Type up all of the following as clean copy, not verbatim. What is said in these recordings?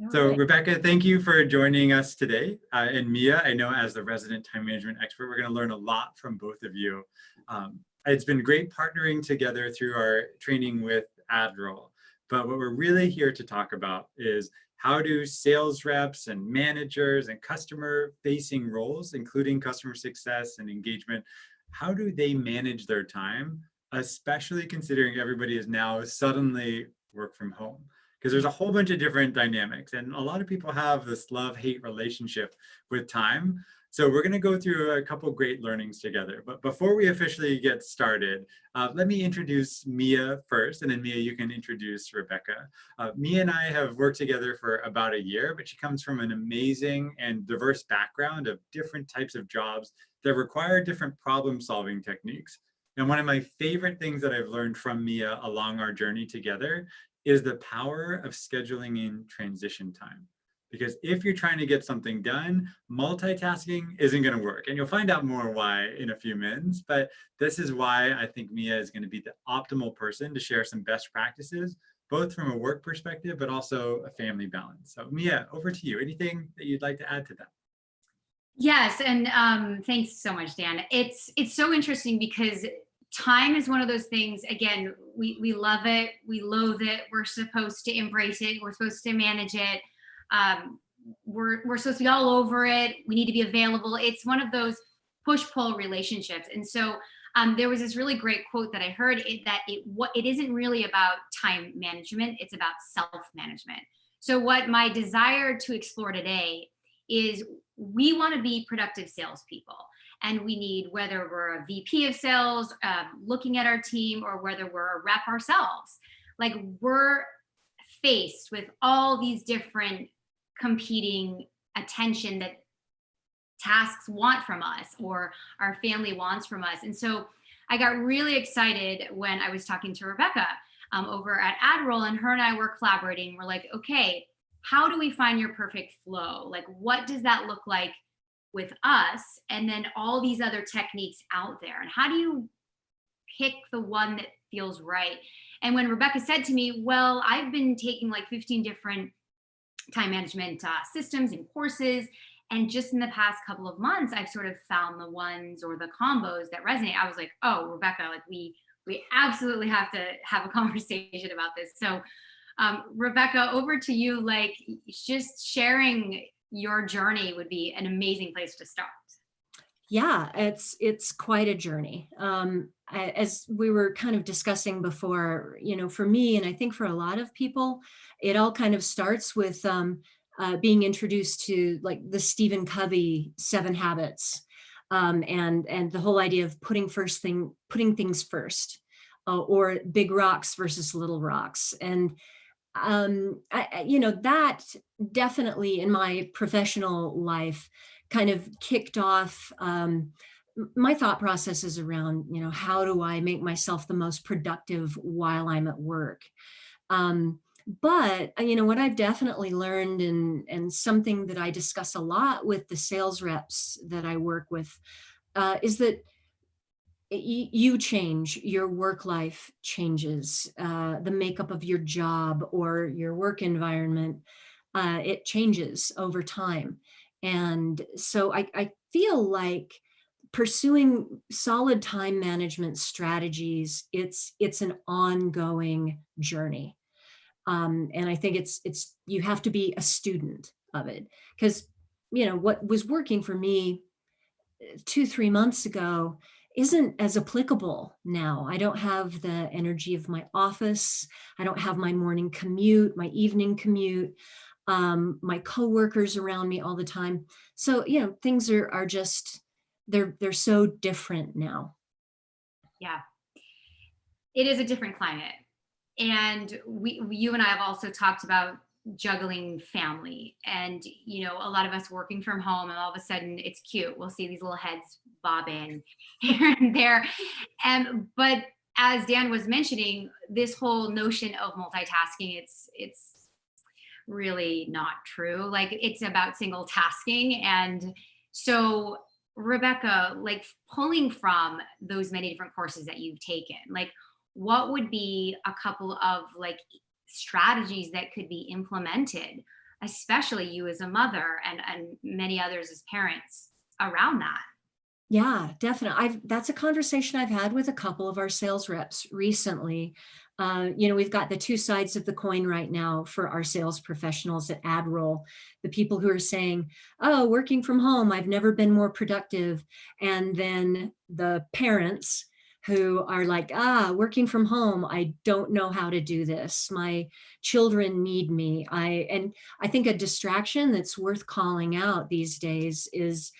All So right. Rebecca, thank you for joining us today. And Miya, I know as the resident time management expert, we're going to learn a lot from both of you. It's been great partnering together through our training with AdRoll. But what we're really here to talk about is how do sales reps and managers and customer facing roles, including customer success and engagement, how do they manage their time, especially considering everybody is now suddenly work from home? Because there's a whole bunch of different dynamics, and a lot of people have this love-hate relationship with time. So we're going to go through a couple great learnings together. But before we officially get started, let me introduce Miya first, and then Miya, you can introduce Rebecca. Miya and I have worked together for about a year, but she comes from an amazing and diverse background of different types of jobs that require different problem-solving techniques. And one of my favorite things that I've learned from Miya along our journey together is the power of scheduling in transition time. Because if you're trying to get something done, multitasking isn't going to work. And you'll find out more why in a few minutes. But this is why I think Miya is going to be the optimal person to share some best practices, both from a work perspective, but also a family balance. So Miya, over to you. Anything that you'd like to add to that? Yes, and thanks so much, Dan. It's so interesting because time is one of those things. Again, we love it, we loathe it. We're supposed to embrace it. We're supposed to manage it. We're supposed to be all over it. We need to be available. It's one of those push-pull relationships. And so there was this really great quote that I heard that it isn't really about time management. It's about self-management. So what my desire to explore today is we want to be productive salespeople. And we need, whether we're a VP of sales, looking at our team, or whether we're a rep ourselves, like we're faced with all these different competing attention that tasks want from us or our family wants from us. And so I got really excited when I was talking to Rebecca over at AdRoll, and her and I were collaborating. We're like, okay, how do we find your perfect flow? Like, what does that look like with us, and then all these other techniques out there? And how do you pick the one that feels right? And when Rebecca said to me, well, I've been taking like 15 different time management systems and courses, and just in the past couple of months, I've sort of found the ones or the combos that resonate. I was like, oh, Rebecca, like we absolutely have to have a conversation about this. So Rebecca, over to you. Like, just sharing your journey would be an amazing place to start. Yeah, it's quite a journey. As we were kind of discussing before, for me, and I think for a lot of people, it all kind of starts with being introduced to like the Stephen Covey 7 Habits, and the whole idea of putting things first, or big rocks versus little rocks. And that definitely in my professional life kind of kicked off my thought processes around, how do I make myself the most productive while I'm at work? But what I've definitely learned, and something that I discuss a lot with the sales reps that I work with, is that you change, your work life changes, the makeup of your job or your work environment, it changes over time. And so I feel like pursuing solid time management strategies, it's an ongoing journey. And I think it's you have to be a student of it, because what was working for me 2-3 months ago isn't as applicable now. I don't have the energy of my office. I don't have my morning commute, my evening commute, my coworkers around me all the time. So, things are just, they're so different now. Yeah, it is a different climate. And you and I have also talked about juggling family, and a lot of us working from home, and all of a sudden it's cute, we'll see these little heads bobbing here and there. But as Dan was mentioning, this whole notion of multitasking, it's really not true. Like, it's about single tasking. And so Rebecca, like, pulling from those many different courses that you've taken, like, what would be a couple of like strategies that could be implemented especially you as a mother and many others as parents around that. Yeah, definitely. That's a conversation I've had with a couple of our sales reps recently. We've got the two sides of the coin right now for our sales professionals at AdRoll. The people who are saying, "Oh, working from home, I've never been more productive," and then the parents who are like, working from home, I don't know how to do this. My children need me. I think a distraction that's worth calling out these days is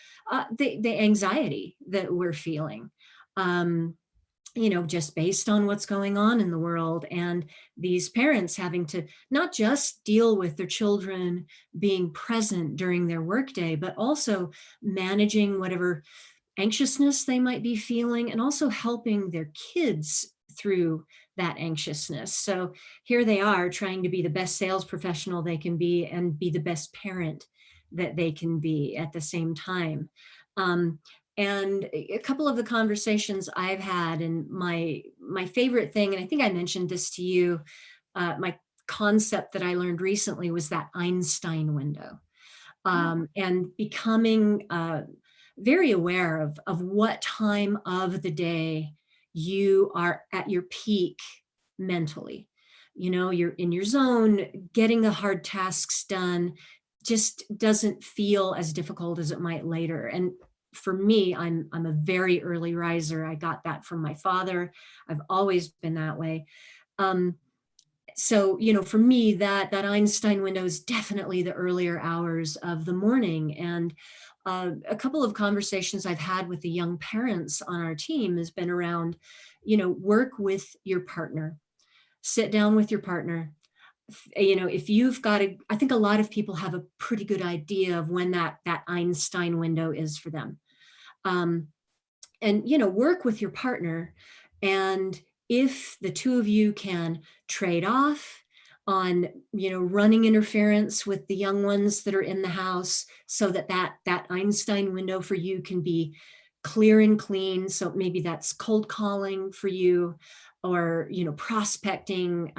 the anxiety that we're feeling, just based on what's going on in the world. And these parents having to not just deal with their children being present during their workday, but also managing whatever anxiousness they might be feeling and also helping their kids through that anxiousness. So here they are trying to be the best sales professional they can be and be the best parent that they can be at the same time. Um, and a couple of the conversations I've had, and my favorite thing, and I think I mentioned this to you, my concept that I learned recently was that Einstein window, and becoming very aware of what time of the day you are at your peak mentally. You're in your zone, getting the hard tasks done just doesn't feel as difficult as it might later. And for me, I'm a very early riser. I got that from my father. I've always been that way. So, for me, that Einstein window is definitely the earlier hours of the morning. And a couple of conversations I've had with the young parents on our team has been around, work with your partner, sit down with your partner. If you've got I think a lot of people have a pretty good idea of when that Einstein window is for them. And work with your partner, and if the two of you can trade off on running interference with the young ones that are in the house, so that Einstein window for you can be clear and clean. So maybe that's cold calling for you, or prospecting,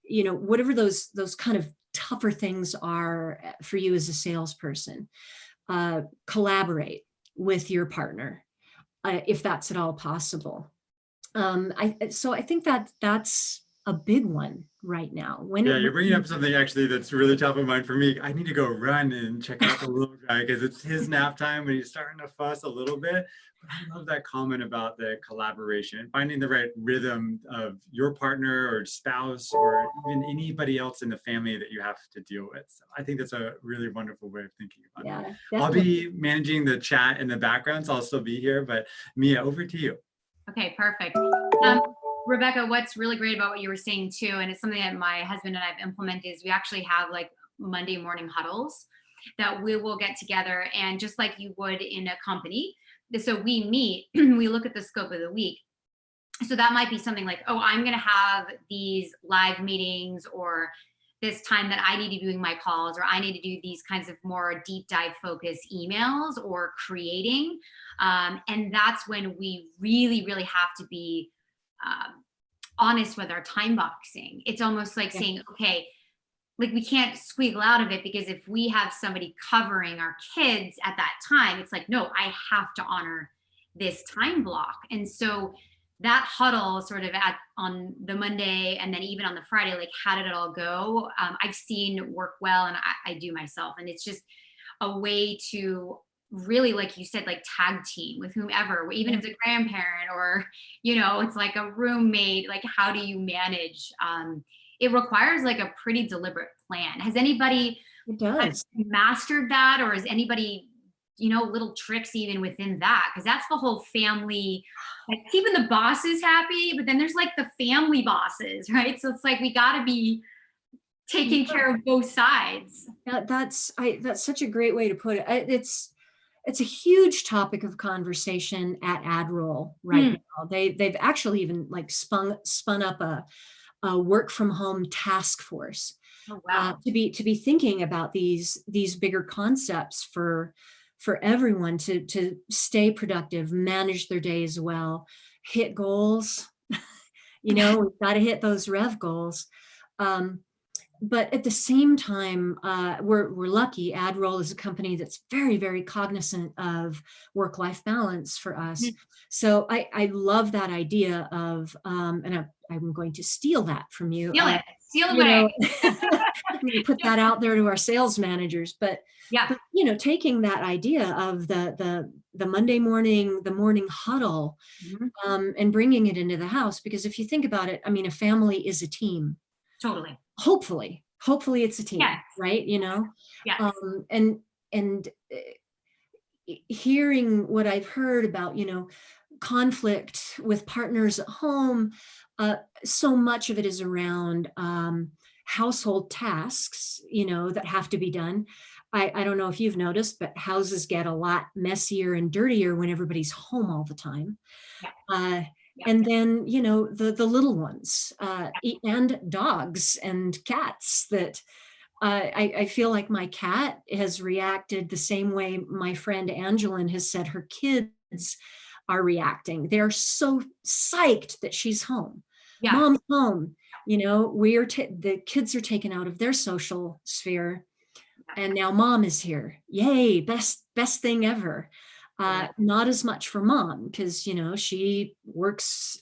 whatever those kind of tougher things are for you as a salesperson. Collaborate with your partner, if that's at all possible. So I think that's a big one right now. Yeah, you're bringing up something actually that's really top of mind for me. I need to go run and check out the little guy because it's his nap time and he's starting to fuss a little bit. But I love that comment about the collaboration, finding the right rhythm of your partner or spouse or even anybody else in the family that you have to deal with. So I think that's a really wonderful way of thinking about it. Definitely. I'll be managing the chat in the background, so I'll still be here. But Miya, over to you. Okay, perfect. Rebecca, what's really great about what you were saying too, and it's something that my husband and I've implemented, is we actually have like Monday morning huddles that we will get together, and just like you would in a company. So we meet, we look at the scope of the week. So that might be something like, oh, I'm going to have these live meetings, or this time that I need to be doing my calls, or I need to do these kinds of more deep dive focus emails or creating. And that's when we really, really have to be honest with our time boxing. It's almost like saying, okay, like we can't squeal out of it, because if we have somebody covering our kids at that time, it's like, no, I have to honor this time block. And so that huddle sort of on the Monday and then even on the Friday, like how did it all go? I've seen work well, and I do myself. And it's just a way to really, like you said, like tag team with whomever, even if it's a grandparent or, it's like a roommate, like how do you manage? It requires like a pretty deliberate plan. Has anybody mastered that, or is anybody, little tricks even within that? Because that's the whole family, like keeping the bosses happy, but then there's like the family bosses, right? So it's like we got to be taking care of both sides. That's such a great way to put it. It's a huge topic of conversation at AdRoll right now. They've actually even like spun up a work from home task force. Oh, wow. To be thinking about these bigger concepts for everyone to stay productive, manage their days well, hit goals. We've got to hit those rev goals. but at the same time, we're lucky. AdRoll is a company that's very, very cognizant of work-life balance for us. Mhm. So I love that idea of, and I'm going to steal that from you. Steal it. Steal You away. know, I'm going to put that out there to our sales managers. But Yeah. taking that idea of the Monday morning, the morning huddle, Mhm. and bringing it into the house, because if you think about it, I mean, a family is a team. Totally. Hopefully it's a team, Yes. right? Yes. And hearing what I've heard about, conflict with partners at home, so much of it is around household tasks, that have to be done. I don't know if you've noticed, but houses get a lot messier and dirtier when everybody's home all the time. Yeah. Uh, Yeah. and then, the little ones, and dogs and cats that I feel like my cat has reacted the same way my friend Angeline has said her kids are reacting. They're so psyched that she's home. Yeah. Mom's home. The kids are taken out of their social sphere, and now mom is here. Yay, best thing ever. Not as much for mom because she works,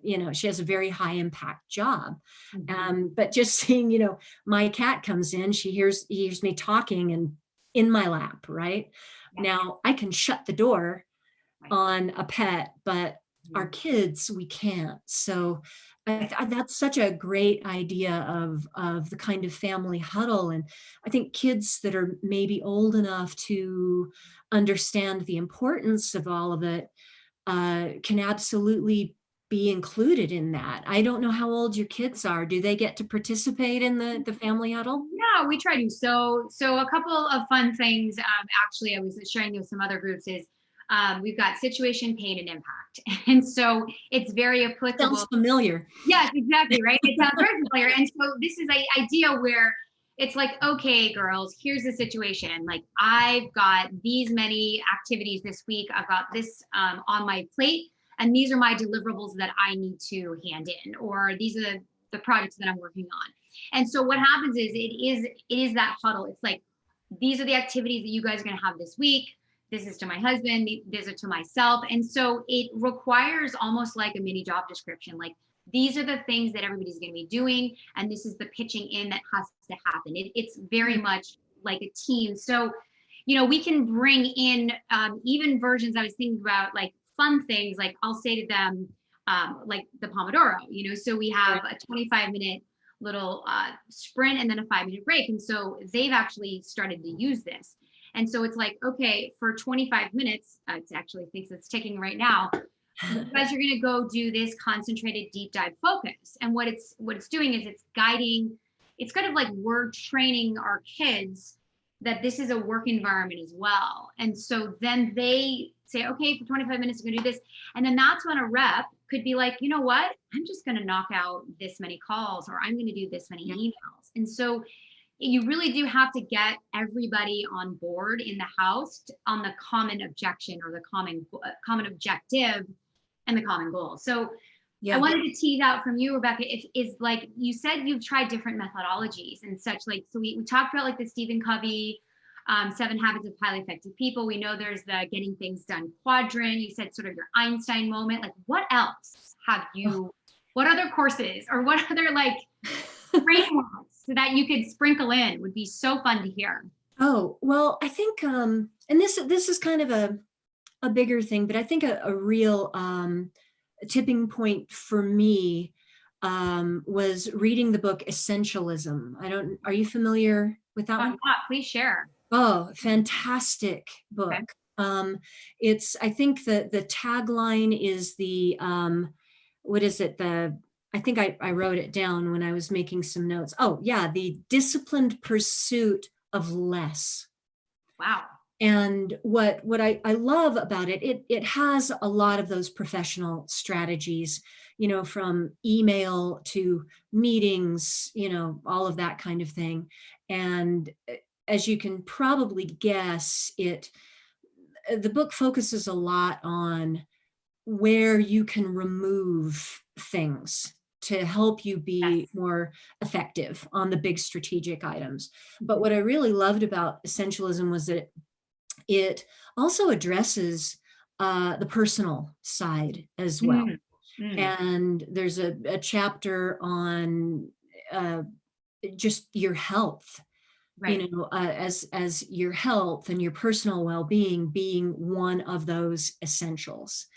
she has a very high impact job. But just seeing, my cat comes in, he hears me talking and in my lap, right? Yeah. Now I can shut the door Right. on a pet, but our kids, we can't. So that's such a great idea of the kind of family huddle. And I think kids that are maybe old enough to understand the importance of all of it can absolutely be included in that. I don't know how old your kids are. Do they get to participate in the family huddle? Yeah, we try to. So a couple of fun things. Actually, I was sharing with some other groups is we've got situation, pain, and impact, and so it's very applicable. Sounds familiar. Yes, exactly, right? It sounds very familiar. And so this is an idea where it's like, okay, girls, here's the situation. Like, I've got these many activities this week. I've got this on my plate, and these are my deliverables that I need to hand in, or these are the projects that I'm working on. And so what happens is it is that huddle. It's like, these are the activities that you guys are going to have this week. This is to my husband, these are to myself. And so it requires almost like a mini job description. Like, these are the things that everybody's going to be doing, and this is the pitching in that has to happen. It's very much like a team. So, we can bring in even versions. I was thinking about like fun things, like I'll say to them, like the Pomodoro, so we have a 25-minute little sprint and then a 5-minute break. And so they've actually started to use this. And so it's like, okay, for 25 minutes, it actually thinks it's ticking right now. You guys are going to go do this concentrated deep dive focus. And what it's doing is it's guiding. It's kind of like we're training our kids that this is a work environment as well. And so then they say, okay, for 25 minutes, we're going to do this. And then that's when a rep could be like, you know what? I'm just going to knock out this many calls, or I'm going to do this many emails. And so you really do have to get everybody on board in the house on the common objection, or the common objective and the common goal. So I wanted to tease out from you, Rebecca, is like, you said you've tried different methodologies and such. Like, so we talked about like the Stephen Covey 7 Habits of Highly Effective People. We know there's the getting things done quadrant. You said sort of your Einstein moment. Like, what else have you, what other courses or what other like frameworks that you could sprinkle in would be so fun to hear? Oh, well, I think, and this is kind of a bigger thing, but I think a real tipping point for me was reading the book Essentialism. Are you familiar with that one? Please share. Oh, fantastic book. Okay. I think the tagline is what is it? I think I wrote it down when I was making some notes. Oh yeah, the disciplined pursuit of less. Wow. And what I love about it has a lot of those professional strategies, from email to meetings, all of that kind of thing. And as you can probably guess, the book focuses a lot on where you can remove things to help you be Yes. more effective on the big strategic items. But Mhm. what I really loved about Essentialism was that it also addresses the personal side as well. Mm, mm, And there's a chapter on uh, just your health, right. as your health and your personal well-being being one of those essentials.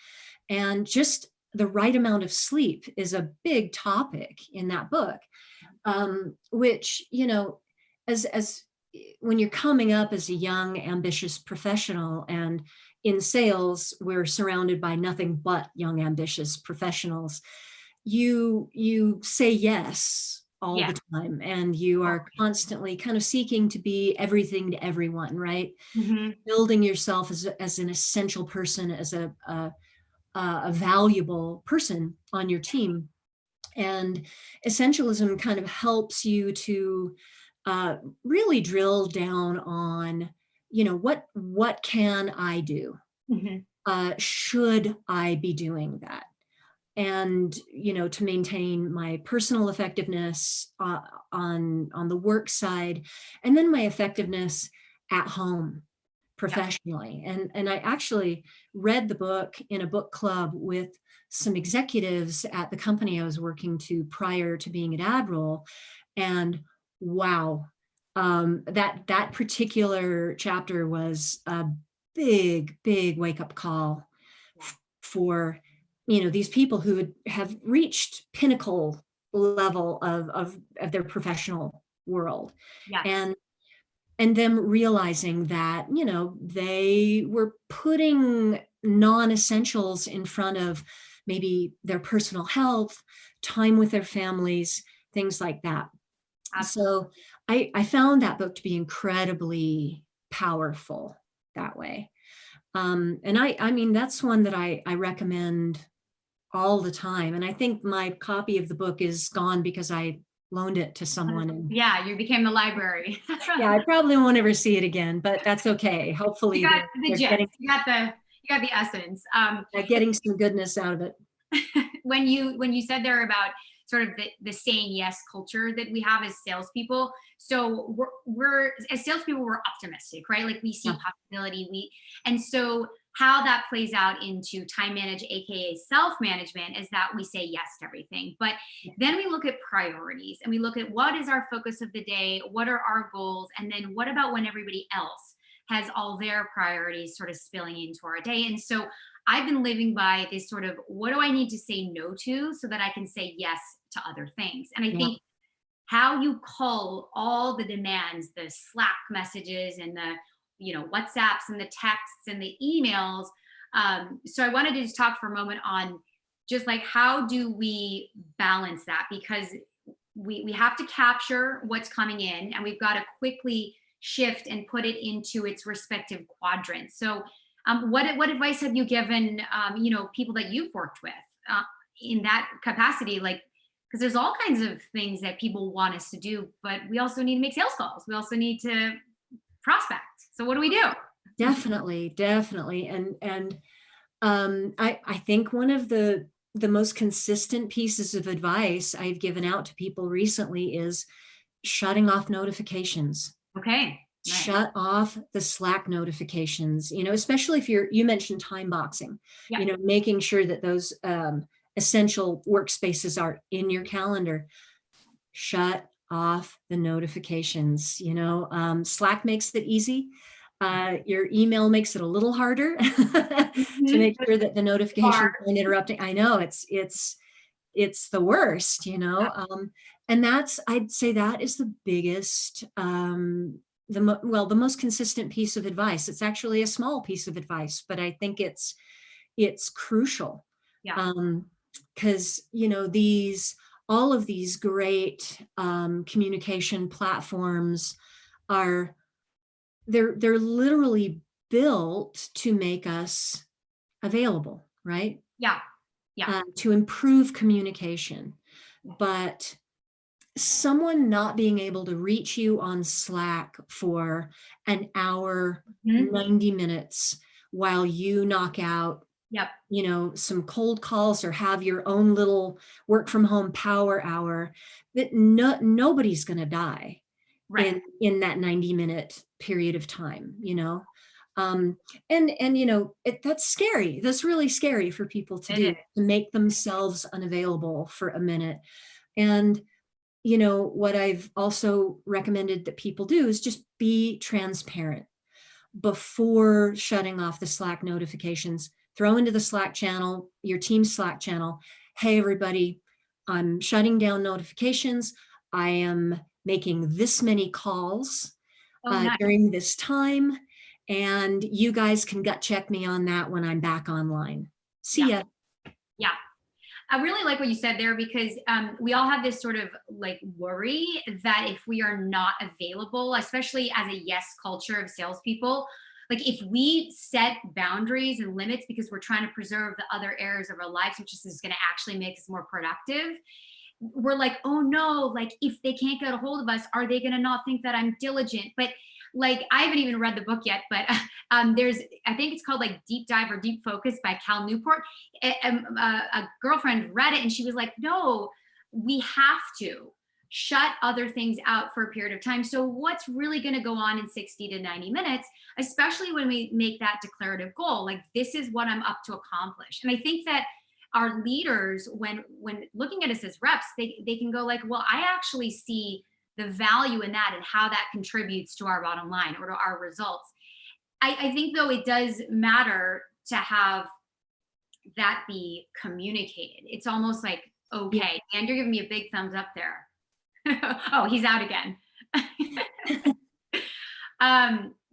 And just the right amount of sleep is a big topic in that book, which, as when you're coming up as a young, ambitious professional, and in sales, we're surrounded by nothing but young, ambitious professionals. You say yes all Yeah. the time, and you are Totally. constantly kind of seeking to be everything to everyone, right? Mhm. Building yourself as an essential person, as a valuable person on your team. And essentialism kind of helps you to really drill down on, what can I do? Mhm. Should I be doing that? And to maintain my personal effectiveness on the work side, and then my effectiveness at home Yeah. professionally. And I actually read the book in a book club with some executives at the company I was working to prior to being at AdRoll. And wow, that particular chapter was a big wake up call Yeah. for these people who have reached pinnacle level of their professional world, Yes. and them realizing that they were putting non-essentials in front of maybe their personal health, time with their families, things like that. Absolutely. So I found that book to be incredibly powerful that way. And I mean, that's one that I recommend all the time. And I think my copy of the book is gone because I loaned it to someone. And Yeah, you became the library. yeah, I probably won't ever see it again, but that's okay. You Hopefully got the they're gist. You got the essence. getting some goodness out of it. When you said there about sort of the saying yes culture that we have as salespeople. So we're as salespeople, we're optimistic, right? Like we see Yeah. possibility. And so how that plays out into time manage, aka self-management, is that we say yes to everything. But then we look at priorities and we look at what is our focus of the day, what are our goals, and then what about when everybody else has all their priorities sort of spilling into our day. And so I've been living by this sort of what do I need to say no to so that I can say yes to other things. And I Yeah. think how you cull all the demands, the Slack messages and the WhatsApps and the texts and the emails. So I wanted to just talk for a moment on just like how do we balance that, because we have to capture what's coming in and we've got to quickly shift and put it into its respective quadrants. So what advice have you given people that you've worked with in that capacity? Like, because there's all kinds of things that people want us to do, but we also need to make sales calls. We also need to prospect. So what do we do? Definitely. And I think one of the most consistent pieces of advice I've given out to people recently is shutting off notifications. Okay. Right. Shut off the Slack notifications, especially if you mentioned time boxing, Yeah. making sure that those essential workspaces are in your calendar. Shut off the notifications. Slack makes it easy. Your email makes it a little harder to Mhm. make sure that the Bar. notifications aren't interrupting. I know it's the worst, and I'd say that is the biggest, the most consistent piece of advice. It's actually a small piece of advice, but I think it's crucial. Yeah. Because all of these great communication platforms are they're literally built to make us available, right? Yeah. Yeah. To improve communication. But someone not being able to reach you on Slack for an hour, Mhm. 90 minutes while you knock out Yep. some cold calls, or have your own little work from home power hour, that nobody's going to die Right. in that 90-minute period of time, um, and that's scary. That's really scary for people to It is. do, to make themselves unavailable for a minute. And what I've also recommended that people do is just be transparent before shutting off the Slack notifications. Throw into the Slack channel, your team's Slack channel, hey, everybody, I'm shutting down notifications. I am making this many calls Oh, nice. during this time. And you guys can gut check me on that when I'm back online. See Yeah. ya. Yeah. I really like what you said there, because we all have this sort of like worry that if we are not available, especially as a yes culture of salespeople, like if we set boundaries and limits because we're trying to preserve the other areas of our lives, which is going to actually make us more productive, we're like, oh no, like if they can't get a hold of us, are they going to not think that I'm diligent? But like, I haven't even read the book yet, but there's, I think it's called like Deep Dive or Deep Focus by Cal Newport. A girlfriend read it and she was like, no, we have to shut other things out for a period of time. So what's really going to go on in 60 to 90 minutes, especially when we make that declarative goal, like this is what I'm up to accomplish. And I think that our leaders, when looking at us as reps, they can go like, well, I actually see the value in that and how that contributes to our bottom line or to our results. I think though it does matter to have that be communicated. It's almost like, okay, and you're giving me a big thumbs up there. Oh, he's out again.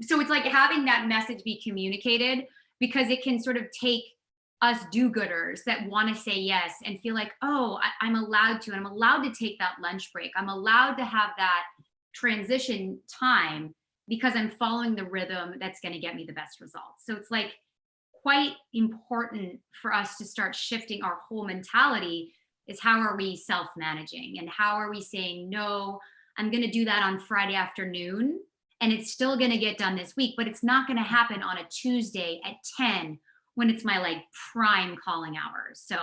So it's like having that message be communicated, because it can sort of take us do-gooders that want to say yes and feel like, oh, I'm allowed to, and I'm allowed to take that lunch break. I'm allowed to have that transition time because I'm following the rhythm that's going to get me the best results. So it's like quite important for us to start shifting our whole mentality, is how are we self-managing and how are we saying, no, I'm going to do that on Friday afternoon and it's still going to get done this week, but it's not going to happen on a Tuesday at 10 when it's my like prime calling hours. So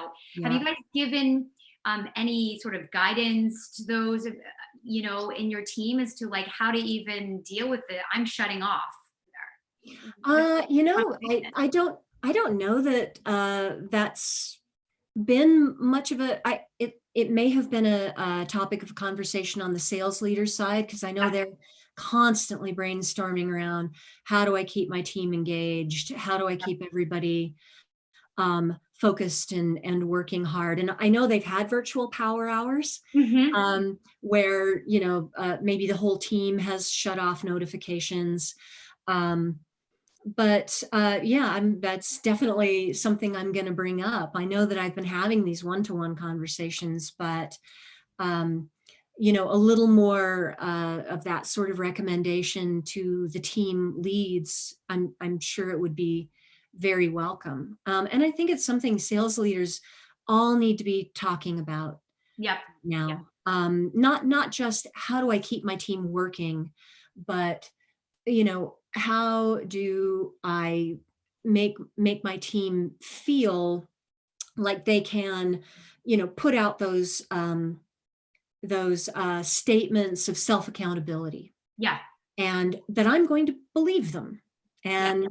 have you guys given any sort of guidance to those, in your team as to like how to even deal with the I'm shutting off? I don't know that that's been much of it may have been a topic of conversation on the sales leaders side, because I know they're constantly brainstorming around, how do I keep my team engaged? How do I keep everybody focused and working hard? And I know they've had virtual power hours where, maybe the whole team has shut off notifications. But that's definitely something I'm going to bring up. I know that I've been having these one-to-one conversations, but a little more of that sort of recommendation to the team leads, I'm sure it would be very welcome. And I think it's something sales leaders all need to be talking about now. Not just how do I keep my team working, but how do I make my team feel like they can, put out those statements of self-accountability. Yeah. And that I'm going to believe them and,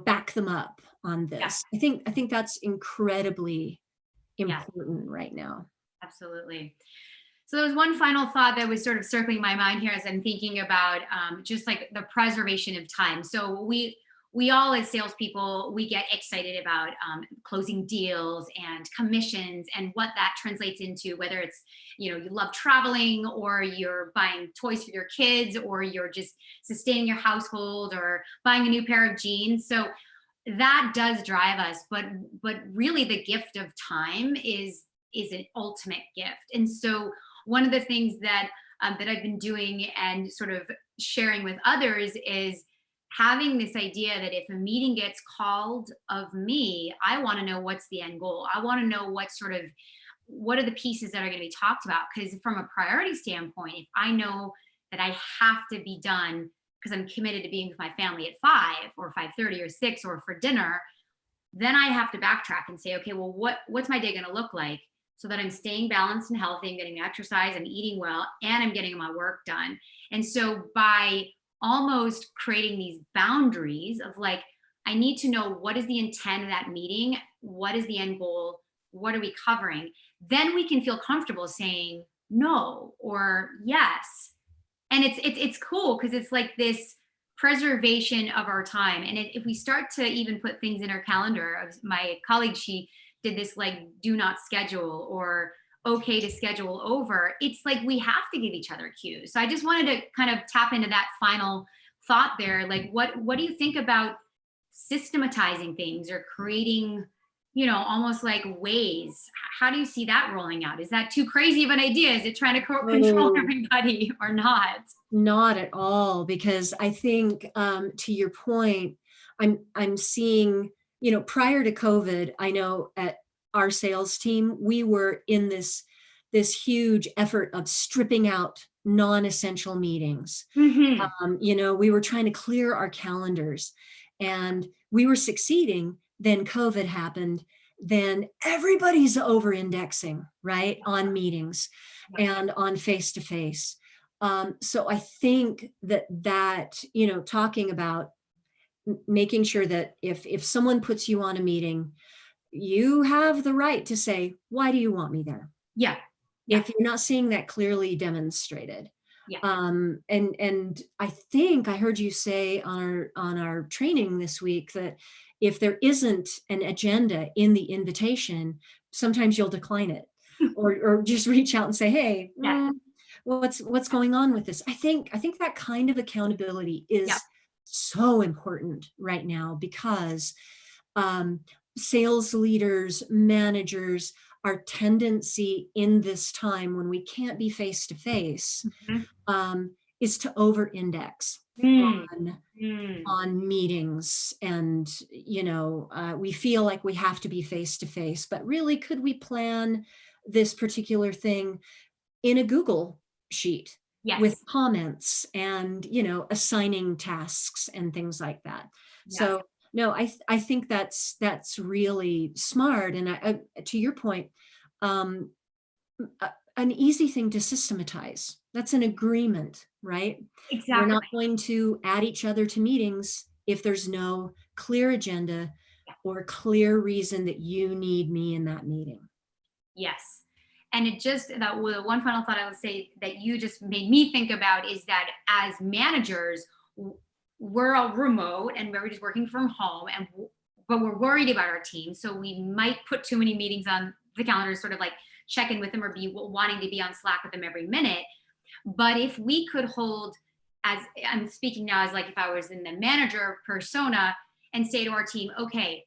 back them up on this. I think that's incredibly important right now. Absolutely. So there was one final thought that was sort of circling my mind here as I'm thinking about just like the preservation of time. So we all as salespeople, we get excited about closing deals and commissions and what that translates into, whether it's, you love traveling or you're buying toys for your kids or you're just sustaining your household or buying a new pair of jeans. So that does drive us, but really the gift of time is an ultimate gift. And so one of the things that that I've been doing and sort of sharing with others is having this idea that if a meeting gets called of me, I want to know what's the end goal. I want to know what are the pieces that are going to be talked about? Because from a priority standpoint, if I know that I have to be done because I'm committed to being with my family at 5 or 5:30 or 6 or for dinner, then I have to backtrack and say, okay, well, what's my day going to look like so that I'm staying balanced and healthy, I'm getting exercise, I'm eating well, and I'm getting my work done. And so by almost creating these boundaries of like, I need to know what is the intent of that meeting, what is the end goal, what are we covering, then we can feel comfortable saying no or yes. And it's cool because it's like this preservation of our time. And if we start to even put things in our calendar, my colleague, she did this like do not schedule or okay to schedule over. It's like we have to give each other cues. So I just wanted to kind of tap into that final thought there. Like what do you think about systematizing things or creating, almost like ways? How do you see that rolling out? Is that too crazy of an idea? Is it trying to control Oh, everybody or not? not at all, because I think to your point, I'm seeing, prior to COVID, I know at our sales team, we were in this huge effort of stripping out non-essential meetings. Hmm. We were trying to clear our calendars, and we were succeeding. Then COVID happened. Then everybody's over indexing, right, on meetings and on face to face. So I think that talking about making sure that if someone puts you on a meeting, you have the right to say, why do you want me there? Yeah. Yeah. If you're not seeing that clearly demonstrated. Yeah. And I think I heard you say on our training this week that if there isn't an agenda in the invitation, sometimes you'll decline it or just reach out and say, hey, Yeah. what's going on with this? I think that kind of accountability Yeah. is so important right now, because sales leaders, managers, our tendency in this time when we can't be face to face is to over index on meetings. And we feel like we have to be face to face, but really, could we plan this particular thing in a Google sheet with Yes. comments and assigning tasks and things like that? Yes. So no, I think that's really smart. And to your point, an easy thing to systematize. That's an agreement, right? We're Exactly. not going to add each other to meetings if there's no clear agenda or clear reason that you need me in that meeting. Yes. And one final thought I would say that you just made me think about is that as managers, we're all remote and we're just working from home, but we're worried about our team. So we might put too many meetings on the calendar, sort of like check in with them or be wanting to be on Slack with them every minute. But if we could hold, as I'm speaking now as like if I was in the manager persona, and say to our team, okay,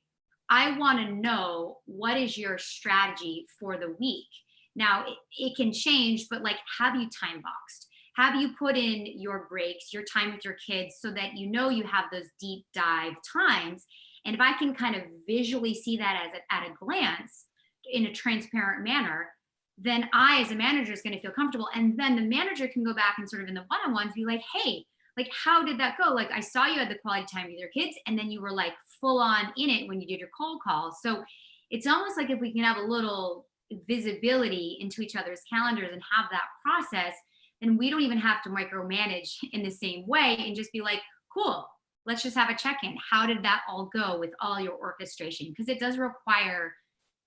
I want to know what is your strategy for the week. Now it can change, but like, have you time boxed? Have you put in your breaks, your time with your kids, so that you have those deep dive times? And if I can kind of visually see that at a glance in a transparent manner, then I, as a manager, is going to feel comfortable. And then the manager can go back and sort of in the one-on-ones be like, hey, like, how did that go? Like, I saw you had the quality time with your kids, and then you were like full on in it when you did your cold call. So it's almost like if we can have a little visibility into each other's calendars and have that process, then we don't even have to micromanage in the same way and just be like, cool, let's just have a check-in. How did that all go with all your orchestration? Because it does require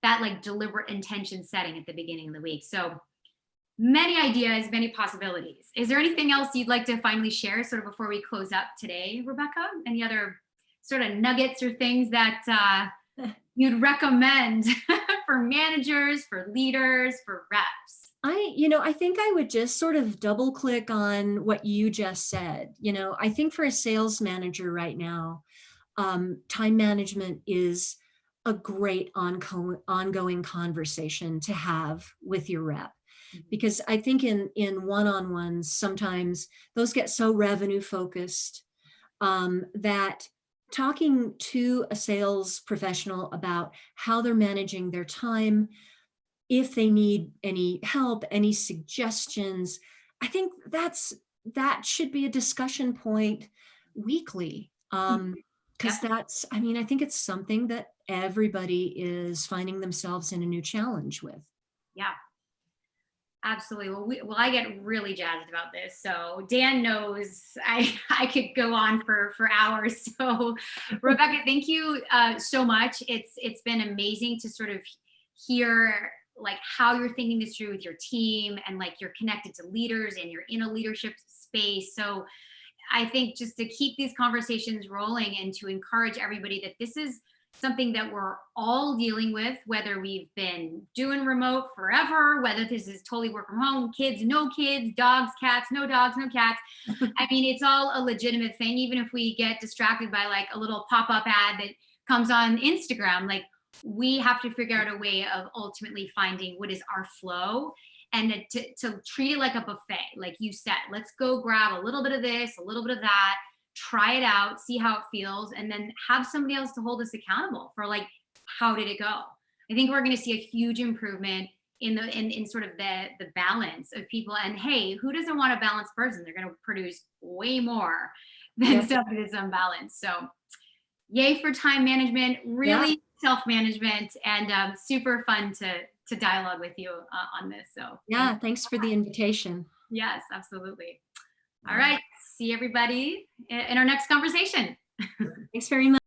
that like deliberate intention setting at the beginning of the week. So many ideas, many possibilities. Is there anything else you'd like to finally share sort of before we close up today, Rebecca? Any other sort of nuggets or things that you'd recommend for managers, for leaders, for reps? I think I would just sort of double click on what you just said. I think for a sales manager right now, time management is a great ongoing conversation to have with your rep. Because I think in one-on-ones, sometimes those get so revenue focused that talking to a sales professional about how they're managing their time, if they need any help, any suggestions, I think that should be a discussion point weekly. Because that's, I mean, I think it's something that everybody is finding themselves in a new challenge with. Yeah. Absolutely. Well, I get really jazzed about this. So Dan knows I could go on for hours. So Rebecca, thank you so much. It's been amazing to sort of hear like how you're thinking this through with your team, and like you're connected to leaders and you're in a leadership space. So I think just to keep these conversations rolling and to encourage everybody that this is something that we're all dealing with, whether we've been doing remote forever, whether this is totally work from home, kids, no kids, dogs, cats, no dogs, no cats. I mean, it's all a legitimate thing, even if we get distracted by like a little pop-up ad that comes on Instagram. Like, we have to figure out a way of ultimately finding what is our flow, and to treat it like a buffet. Like you said, let's go grab a little bit of this, a little bit of that, try it out, see how it feels, and then have somebody else to hold us accountable for like, how did it go? I think we're going to see a huge improvement in sort of the balance of people. And hey, who doesn't want a balanced person? They're going to produce way more than somebody that's unbalanced. So yay for time management, really self-management, and super fun to dialogue with you on this. So Yeah, thanks for the invitation. yes, absolutely. All right, see everybody in our next conversation. Thanks very much.